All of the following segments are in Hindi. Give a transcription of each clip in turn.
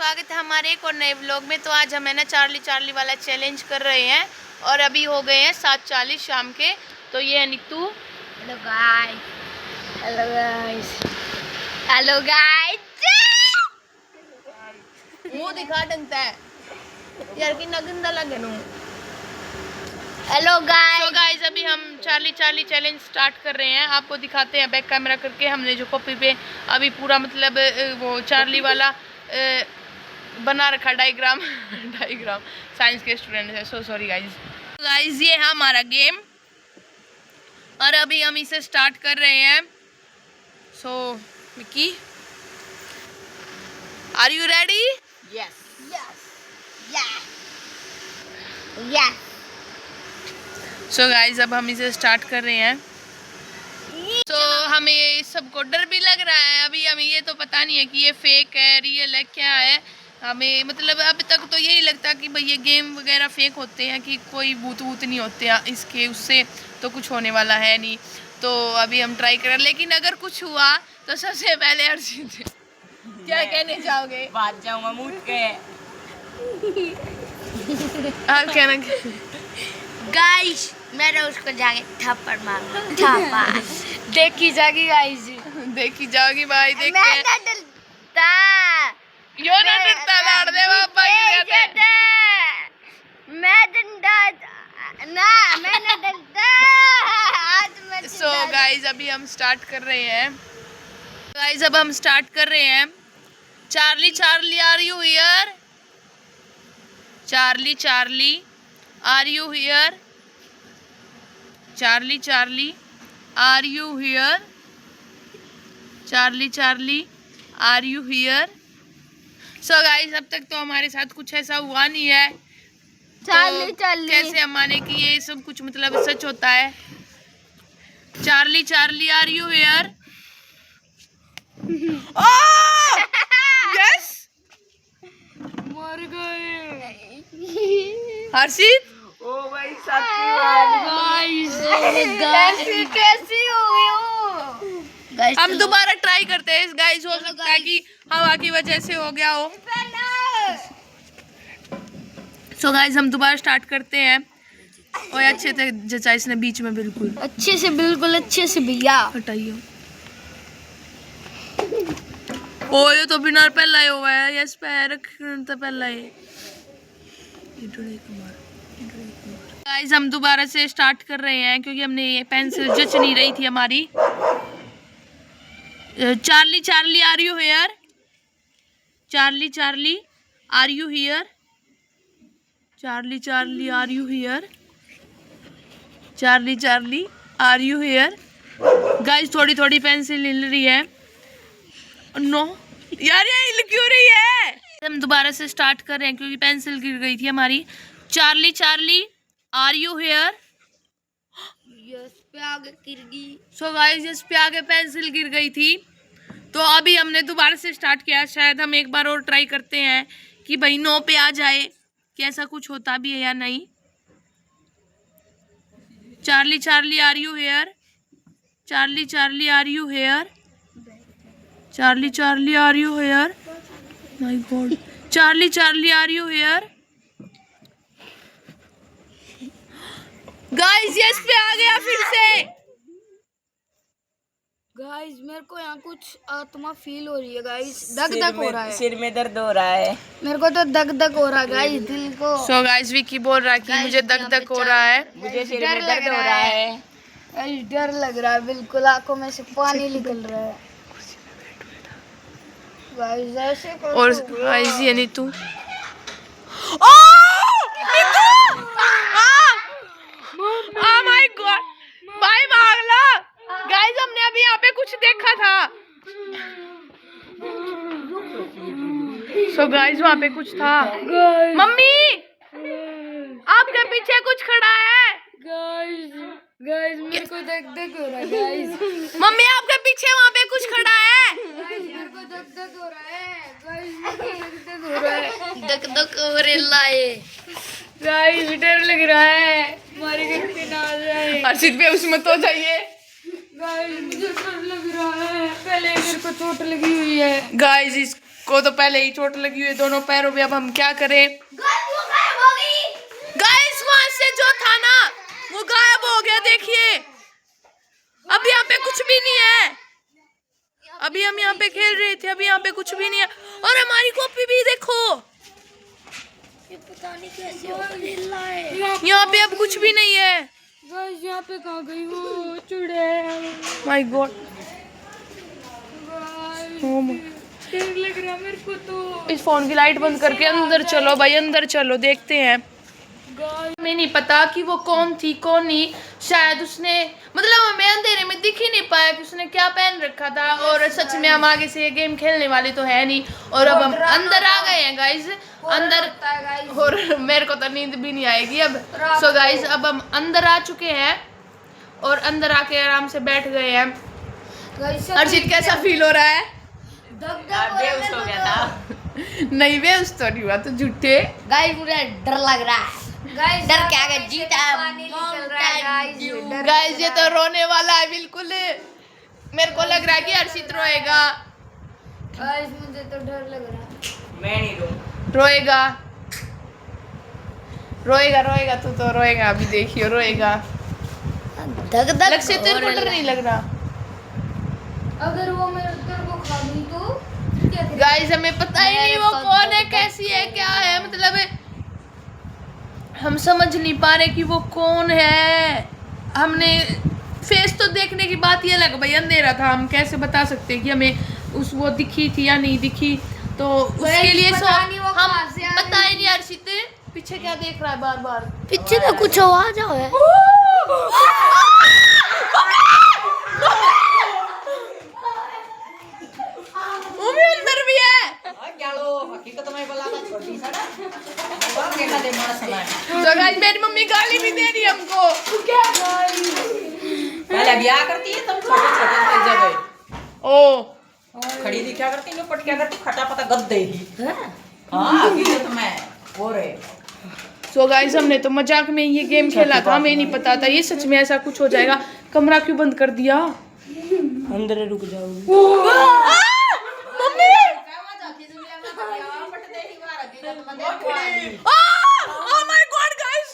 स्वागत है हमारे एक और नए व्लॉग में। तो आज हम है ना चार्ली वाला चैलेंज कर रहे हैं और अभी हो गए हैं 7:40 शाम के। तो ये है Neetu. Hello guys, hello guys, hello guys. मुंह दिखा डंगता है यार कि गंदा लगे नू। Hello guys. तो गाइस अभी हम चार्ली चैलेंज स्टार्ट कर रहे हैं। आपको दिखाते हैं बैक कैमरा करके। हमने जो कॉपी पे अभी पूरा मतलब वो चार्ली वाला बना रखा डायग्राम साइंस के स्टूडेंट है। सो सॉरी गाइस ये है हमारा गेम और अभी हम इसे स्टार्ट कर रहे हैं। So Mickey, are you ready? Yes yes yes yes. So guys अब हम इसे स्टार्ट कर रहे हैं। तो हमें सबको डर भी लग रहा है। अभी हमें ये तो पता नहीं है कि ये फेक है रियल है क्या है। हमें मतलब अब तक तो यही लगता कि भाई ये गेम वगैरह फेक होते हैं, कि कोई भूत नहीं होते हैं इसके, उससे तो कुछ होने वाला है नहीं। तो अभी हम ट्राई करें, लेकिन अगर कुछ हुआ तो सबसे पहले अर्शित क्या कहने चाहोगे? बात जाऊंगा मूड के। आप कहना गाइस मेरा उसको जाके थप्पड़ मारूंगा, थप्पड़। देखी जाएगी गाइस, देखी जाओगी भाई। देख मैं ना डरता, यो ना डरता लाड़ दे पापा मैं डरता ना, मैं ना डरता आज मैं। सो गाइस अभी हम स्टार्ट कर रहे हैं। गाइस अब हम स्टार्ट कर रहे हैं। Charlie are you here? Charlie are you here? Charlie are you here? Charlie are you here? So guys अब तक तो हमारे साथ कुछ ऐसा हुआ नहीं है। चार्ली कैसे हम माने कि ये सब कुछ मतलब सच होता है? Charlie are you here? Yes मर गए हर्षित। ओ भाई सच्ची बात गाइस, कैसी हो गई हो गाइस? हम दोबारा ट्राई करते हैं गाइस। हो सकता है कि हवा की वजह से हो गया हो। सो गाइस हम दोबारा स्टार्ट करते हैं। और अच्छे से जचा इसने बीच में बिल्कुल अच्छे से, बिल्कुल अच्छे से भैया हटाइए। ओ ये तो बिना पहला ही हुआ है। यस पैर तो पहला ही। गाइस हम दोबारा से स्टार्ट कर रहे हैं क्योंकि हमने ये पेंसिल जच नहीं रही थी हमारी। Charlie are you here? Charlie are you here? Charlie are you here? Charlie are you here? Guys थोड़ी पेंसिल हिल रही है। नो यार ये हिल क्यों रही है? हम दोबारा से स्टार्ट कर रहे हैं क्योंकि पेंसिल गिर गई थी हमारी। Charlie are you here? Yes पे आगे गिर गई। सो गाइस इस पे आगे पेंसिल गिर गई थी। तो अभी हमने दोबारा से स्टार्ट किया। शायद हम एक बार और ट्राई करते हैं कि भाई 9 पे आ जाए, कि ऐसा कुछ होता भी है या नहीं। Charlie are you here? Charlie are you here? Charlie are you here? My god. Charlie are you here? Guys yes पे आ गया फिर से। गाइस मेरे को यहाँ कुछ आत्मा फील हो रही है गाइस, दग हो रहा है, सिर में दर्द हो रहा है मेरे को तो दग हो रहा है गाइस, दिल को। सो गाइस विकी बोल रहा है कि मुझे दग हो रहा है। मुझे सिर में दर्द हो रहा है। गाइस डर लग रहा है, बिल्कुल आंखों में से पानी निकल रहा है गाइस। ऐसे और गाइस ये नीतू। Oh my God! भाई भाग लो। गाइस हमने अभी यहाँ पे कुछ देखा था। सो गाइस वहाँ पे कुछ था। मम्मी आपके पीछे कुछ खड़ा है। गाइस मेरे को दग हो रहा है गाइस। मम्मी आपके पीछे वहाँ पे कुछ खड़ा है। मेरे को दग हो रहा है गाइस, दग हो रहा है, दग हो रहा है गाइस, डर लग रहा है, हमारे घर पे ना आ जाए। हर्षित पे उसमें तो जाइए। गाइस मुझे डर लग रहा है, पहले मेरे को चोट लगी हुई है। गाइस को तो पहले ही चोट लगी हुई है दोनों पैरों में। अब हम क्या करें गाइस, वहां से जो था ना वो गायब हो गया, देखिए। अब यहाँ पे कुछ भी नहीं है। अभी हम यहाँ पे खेल रहे थे, अभी यहाँ पे कुछ भी नहीं है। और हमारी कॉपी भी देखो, पता नहीं कैसे हो रहा है। यहाँ पे अब कुछ भी नहीं है। गाइस यहाँ पे कहाँ गई वो चुड़ैल? माय गॉड, डर लग रहा मेरे को तो। इस फोन की लाइट बंद करके अंदर चलो भाई, अंदर चलो, देखते हैं। हमें नहीं पता कि वो कौन थी कौन नहीं। शायद उसने, मतलब हमें अंधेरे में दिख ही नहीं पाया कि उसने क्या पहन रखा था। और सच में हम आगे से ये गेम खेलने वाले तो है नहीं। और अब हम अंदर आ गए हैं गाइस, अंदर। और मेरे को तो नींद भी नहीं आएगी अब। सो गाइस अब हम अंदर आ चुके हैं और अंदर आके आराम से बैठ गए हैं। अर्शित कैसा फील हो रहा है? बेहोश हो गया था। नहीं बेहोश तो नहीं हुआ, तो झूठे। गाइस मुझे डर लग रहा है। गाइस डर क्या है, जीता पानी निकल रहा है गाइस। गाइस ये तो रोने वाला है बिल्कुल। मेरे को लग रहा है कि अर्शित रोएगा। गाइस मुझे तो डर लग रहा है। मैं नहीं रो। रोएगा रोएगा रोएगा, तू तो रोएगा, अभी देखियो रोएगा। धक धक लक्ष्य तेरे को डर नहीं लग रहा? अगर वो मेरे डर को खा गई तो क्या करें? गाइस हमें पता ही नहीं वो कौन है, कैसी है, क्या है, मतलब हम समझ नहीं पा रहे कि वो कौन है। हमने फेस तो देखने की बात ये लग भाई, अंधेरा था, हम कैसे बता सकते कि हमें वो दिखी थी या नहीं दिखी। तो उसके लिए हम पता ही नहीं। अर्शित पीछे क्या देख रहा है बार बार? पीछे तो कुछ आवाज आ रहा है। वो भी अंदर भी है। हकीकत में बोला था छोटी सा और देखा दे मां समय। तो गाइस मेरी मम्मी गाली भी दे रही है हमको। पहले ब्याह करती है तुम छोटे छोटे जगह ओ खड़ी दिखा करती, नो पट क्या करती, खटा पता गद्दे ही। हां हकीकत में हो रहे। सो गाइस हमने तो मजाक में ये गेम खेला था, हमें नहीं पता था ये सच में ऐसा कुछ हो जाएगा। कमरा क्यों बंद कर दिया? अंदर रुक जाओगी। Mummy oh my God guys,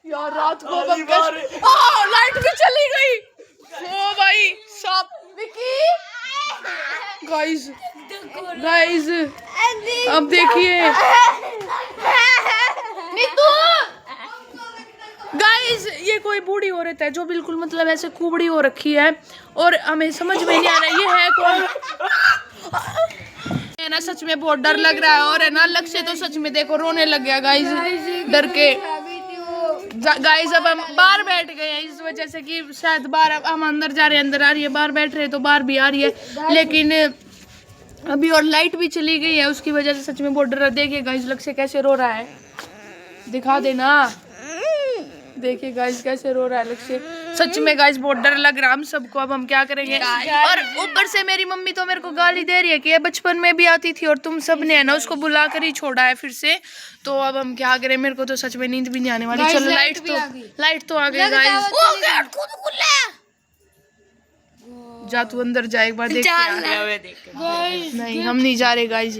यार रात को लाइट भी चली गई। ओ भाई सांप विकी। गाइस गाइस अब देखिए नीतू। गाइस ये कोई बूढ़ी औरत है जो बिल्कुल मतलब ऐसे कुबड़ी हो रखी है और हमें समझ में नहीं आ रहा ये है कौन। है ना, सच में बहुत डर लग रहा है। और है ना, लक्ष्य तो सच में देखो रोने लग गया गाइस डर के। गाइस अब हम बाहर बैठ गए हैं इस वजह से कि शायद बाहर हम अंदर जा रहे हैं, अंदर आ रही है, बाहर बैठ रहे हैं तो बाहर भी आ रही है। लेकिन अभी और लाइट भी चली गई है, उसकी वजह से सच में बहुत डर। देखिए गाइस लक्ष्य कैसे रो रहा है, दिखा देना। देखिए गाइस कैसे रो रहा है लक्ष्य। सच में गाइस बहुत डर लग रहा है हम सबको। अब हम क्या करेंगे? और ऊपर से मेरी मम्मी तो मेरे को गाली दे रही है कि ये बचपन में भी आती थी और तुम सब ने है ना उसको बुला कर ही छोड़ा है फिर से। तो अब हम क्या करें? मेरे को तो सच में नींद भी नहीं आने वाली। चलो लाइट तो आ गई गाइस। जा तू अंदर जा, एक बार देख के आ। नहीं हम नहीं जा रहे गाइस,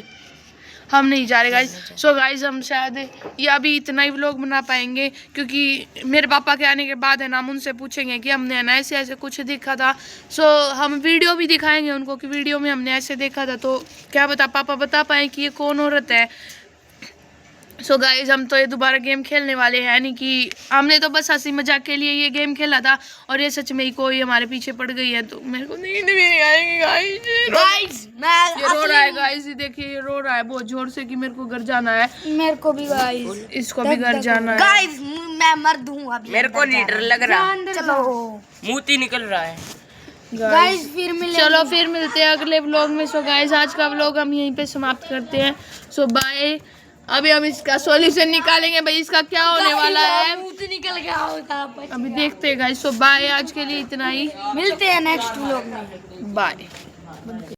हम नहीं जा रहे गाइस। सो गाइस हम शायद ये अभी इतना ही व्लॉग बना पाएंगे क्योंकि मेरे पापा के आने के बाद है ना हम उनसे पूछेंगे कि हमने ना ऐसे ऐसे कुछ देखा था। सो हम वीडियो भी दिखाएंगे उनको कि वीडियो में हमने ऐसे देखा था। तो क्या बता पापा बता पाए कि ये कौन औरत है। सो गाइस हम तो ये दोबारा गेम खेलने वाले हैं, नहीं कि हमने तो बस हंसी मजाक के लिए ये गेम खेला था और ये सच में ही कोई हमारे पीछे पड़ गई है तो मेरे को नींद भी नहीं आएगी गाइस। ये रो रहा है गाइस, देखिए ये रो रहा है बहुत जोर से कि मेरे को घर जाना है। मेरे को भी गाइस, इसको भी घर जाना है गाइस। मैं मर्द हूँ अभी, मेरे को नहीं डर लग रहा, चलो मोती निकल रहा है गाइस। फिर मिलेंगे, चलो फिर मिलते हैं अगले व्लॉग में। सो गाइस आज का व्लॉग हम यहीं पे समाप्त करते हैं। सो बाय। अभी हम इसका सॉल्यूशन निकालेंगे भाई, इसका क्या होने वाला है निकल गया होगा अभी देखते हैं गाइस। सो बाय, आज के लिए इतना ही, मिलते हैं नेक्स्ट व्लॉग में। बाय।